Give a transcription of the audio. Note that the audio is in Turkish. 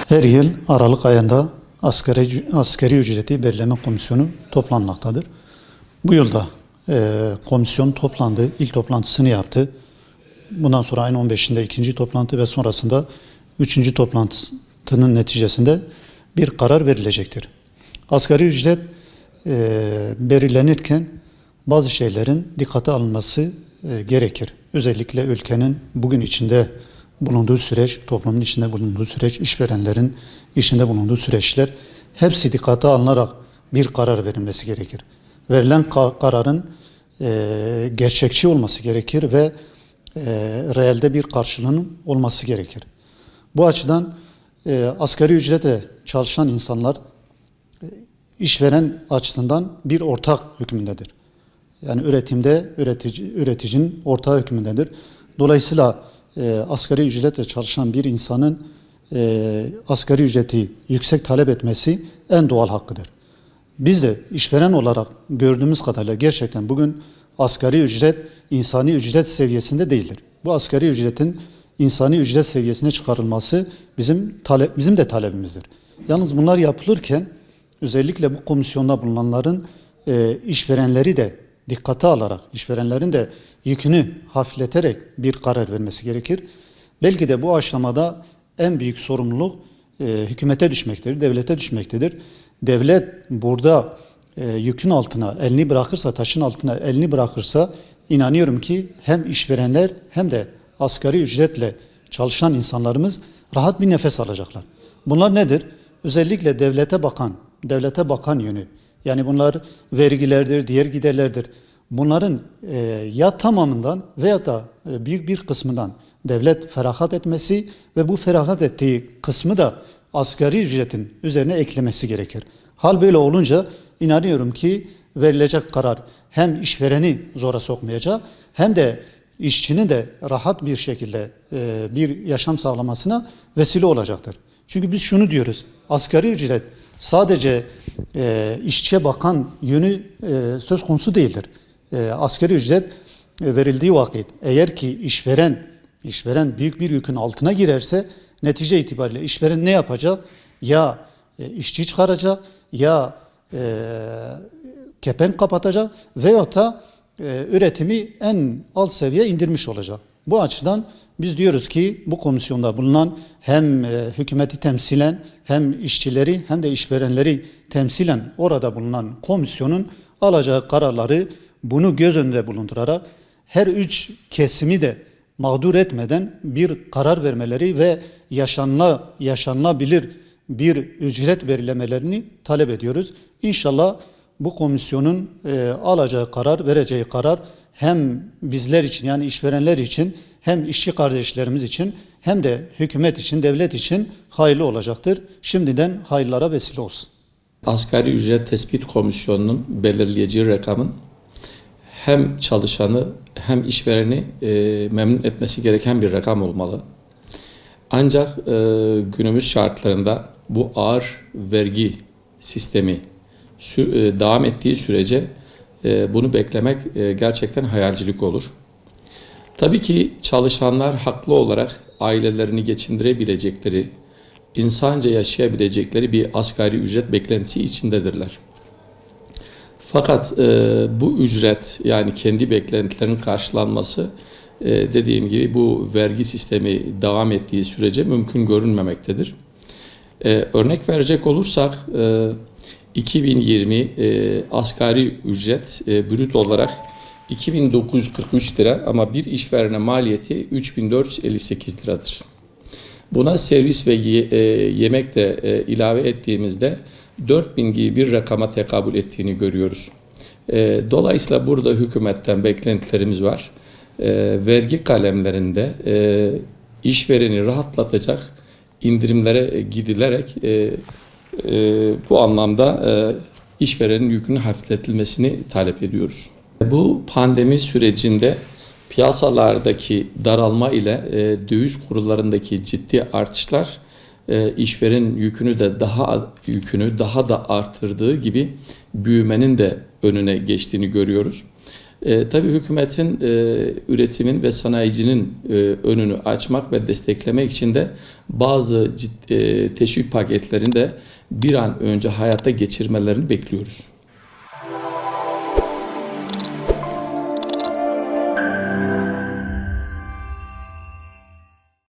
Her yıl Aralık ayında asgari ücreti belirleme komisyonu toplanmaktadır. Bu yılda komisyon toplandı, ilk toplantısını yaptı. Bundan sonra ayın 15'inde ikinci toplantı ve sonrasında üçüncü toplantının neticesinde bir karar verilecektir. Asgari ücret belirlenirken bazı şeylerin dikkate alınması gerekir. Özellikle ülkenin bugün içinde bulunduğu süreç, toplumun içinde bulunduğu süreç, işverenlerin içinde bulunduğu süreçler hepsi dikkate alınarak bir karar verilmesi gerekir. Verilen kararın gerçekçi olması gerekir ve reelde bir karşılığının olması gerekir. Bu açıdan asgari ücrete çalışan insanlar işveren açısından bir ortak hükmündedir. Yani üretimde üreticinin ortak hükmündedir. Dolayısıyla asgari ücretle çalışan bir insanın asgari ücreti yüksek talep etmesi en doğal hakkıdır. Biz de işveren olarak gördüğümüz kadarıyla gerçekten bugün asgari ücret insani ücret seviyesinde değildir. Bu asgari ücretin insani ücret seviyesine çıkarılması bizim de talebimizdir. Yalnız bunlar yapılırken özellikle bu komisyonda bulunanların işverenleri de dikkate alarak, işverenlerin de yükünü hafifleterek bir karar vermesi gerekir. Belki de bu aşamada en büyük sorumluluk hükümete düşmektedir, devlete düşmektedir. Devlet burada yükün altına elini bırakırsa, taşın altına elini bırakırsa inanıyorum ki hem işverenler hem de asgari ücretle çalışan insanlarımız rahat bir nefes alacaklar. Bunlar nedir? Özellikle devlete bakan yönü. Yani bunlar vergilerdir, diğer giderlerdir. Bunların ya tamamından veya da büyük bir kısmından devlet feragat etmesi ve bu feragat ettiği kısmı da asgari ücretin üzerine eklemesi gerekir. Hal böyle olunca inanıyorum ki verilecek karar hem işvereni zora sokmayacak hem de işçinin de rahat bir şekilde bir yaşam sağlamasına vesile olacaktır. Çünkü biz şunu diyoruz, asgari ücret sadece işçiye bakan yönü söz konusu değildir. Asgari ücret verildiği vakit eğer ki işveren büyük bir yükün altına girerse netice itibariyle işveren ne yapacak? Ya işçi çıkaracak ya kepenk kapatacak veyahut da üretimi en alt seviye indirmiş olacak. Bu açıdan biz diyoruz ki bu komisyonda bulunan hem hükümeti temsilen hem işçileri hem de işverenleri temsilen orada bulunan komisyonun alacağı kararları bunu göz önünde bulundurarak her üç kesimi de mağdur etmeden bir karar vermeleri ve yaşanılabilir bir ücret belirlemelerini talep ediyoruz. İnşallah bu komisyonun alacağı karar, vereceği karar hem bizler için yani işverenler için hem işçi kardeşlerimiz için hem de hükümet için, devlet için hayırlı olacaktır. Şimdiden hayırlara vesile olsun. Asgari ücret tespit komisyonunun belirleyeceği rakamın hem çalışanı hem işvereni memnun etmesi gereken bir rakam olmalı. Ancak günümüz şartlarında bu ağır vergi sistemi devam ettiği sürece bunu beklemek gerçekten hayalcilik olur. Tabii ki çalışanlar haklı olarak ailelerini geçindirebilecekleri, insanca yaşayabilecekleri bir asgari ücret beklentisi içindedirler. Fakat bu ücret yani kendi beklentilerinin karşılanması dediğim gibi bu vergi sistemi devam ettiği sürece mümkün görünmemektedir. Örnek verecek olursak 2020 asgari ücret brüt olarak 2.943 lira ama bir işverene maliyeti 3.458 liradır. Buna servis ve yemek de ilave ettiğimizde 4.000 gibi bir rakama tekabül ettiğini görüyoruz. Dolayısıyla burada hükümetten beklentilerimiz var. Vergi kalemlerinde işvereni rahatlatacak indirimlere gidilerek bu anlamda işverenin yükünün hafifletilmesini talep ediyoruz. Bu pandemi sürecinde piyasalardaki daralma ile döviz kurlarındaki ciddi artışlar işverenin yükünü daha da artırdığı gibi büyümenin de önüne geçtiğini görüyoruz. Tabii hükümetin üretimin ve sanayicinin önünü açmak ve desteklemek için de bazı teşvik paketlerini de bir an önce hayata geçirmelerini bekliyoruz.